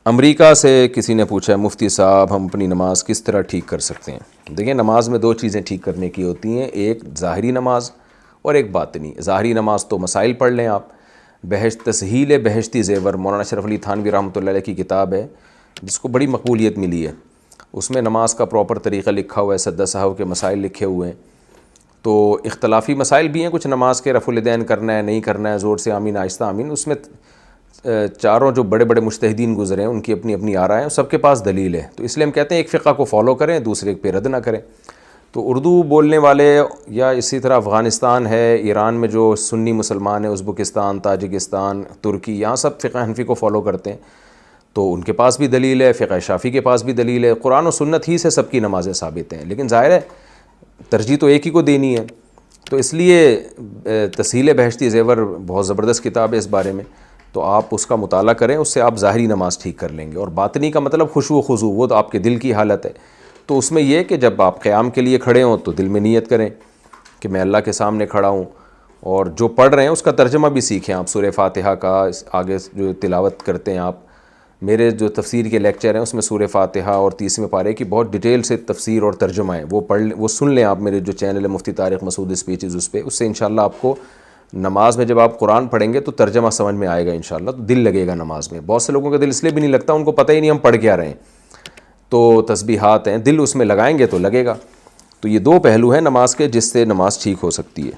امریکہ سے کسی نے پوچھا ہے مفتی صاحب ہم اپنی نماز کس طرح ٹھیک کر سکتے ہیں؟ دیکھیں نماز میں دو چیزیں ٹھیک کرنے کی ہوتی ہیں، ایک ظاہری نماز اور ایک باطنی۔ ظاہری نماز تو مسائل پڑھ لیں آپ، تسہیل بہشتی زیور مولانا اشرف علی تھانوی رحمۃ اللہ علیہ کی کتاب ہے جس کو بڑی مقبولیت ملی ہے، اس میں نماز کا پراپر طریقہ لکھا ہوا ہے، سجدہ سہو کے مسائل لکھے ہوئے ہیں۔ تو اختلافی مسائل بھی ہیں کچھ، نماز کے رفع الیدین کرنا ہے نہیں کرنا ہے، زور سے آمین آہستہ آمین، اس میں چاروں جو بڑے بڑے مجتہدین گزرے ہیں ان کی اپنی اپنی آراء ہیں، سب کے پاس دلیل ہے، تو اس لیے ہم کہتے ہیں ایک فقہ کو فالو کریں دوسرے پہ رد نہ کریں۔ تو اردو بولنے والے یا اسی طرح افغانستان ہے، ایران میں جو سنی مسلمان ہیں، ازبکستان، تاجکستان، ترکی، یہاں سب فقہ حنفی کو فالو کرتے ہیں، تو ان کے پاس بھی دلیل ہے، فقہ شافعی کے پاس بھی دلیل ہے، قرآن و سنت ہی سے سب کی نمازیں ثابت ہیں، لیکن ظاہر ہے ترجیح تو ایک ہی کو دینی ہے۔ تو اس لیے تسہیل بہشتی زیور بہت زبردست کتاب ہے اس بارے میں، تو آپ اس کا مطالعہ کریں، اس سے آپ ظاہری نماز ٹھیک کر لیں گے۔ اور باطنی کا مطلب خشوع و خضوع، وہ تو آپ کے دل کی حالت ہے، تو اس میں یہ کہ جب آپ قیام کے لیے کھڑے ہوں تو دل میں نیت کریں کہ میں اللہ کے سامنے کھڑا ہوں، اور جو پڑھ رہے ہیں اس کا ترجمہ بھی سیکھیں آپ، سورہ فاتحہ کا آگے جو تلاوت کرتے ہیں آپ، میرے جو تفسیر کے لیکچر ہیں اس میں سورہ فاتحہ اور 30ویں پارے کی بہت ڈیٹیل سے تفسیر اور ترجمہ ہے، وہ سن لیں آپ، میرے جو چینل ہے مفتی طارق مسعود اسپیچز، اس پہ، اس سے انشاءاللہ آپ کو نماز میں جب آپ قرآن پڑھیں گے تو ترجمہ سمجھ میں آئے گا انشاءاللہ، تو دل لگے گا نماز میں۔ بہت سے لوگوں کا دل اس لیے بھی نہیں لگتا، ان کو پتہ ہی نہیں ہم پڑھ کیا رہے ہیں، تو تسبیحات ہیں، دل اس میں لگائیں گے تو لگے گا۔ تو یہ دو پہلو ہیں نماز کے جس سے نماز ٹھیک ہو سکتی ہے۔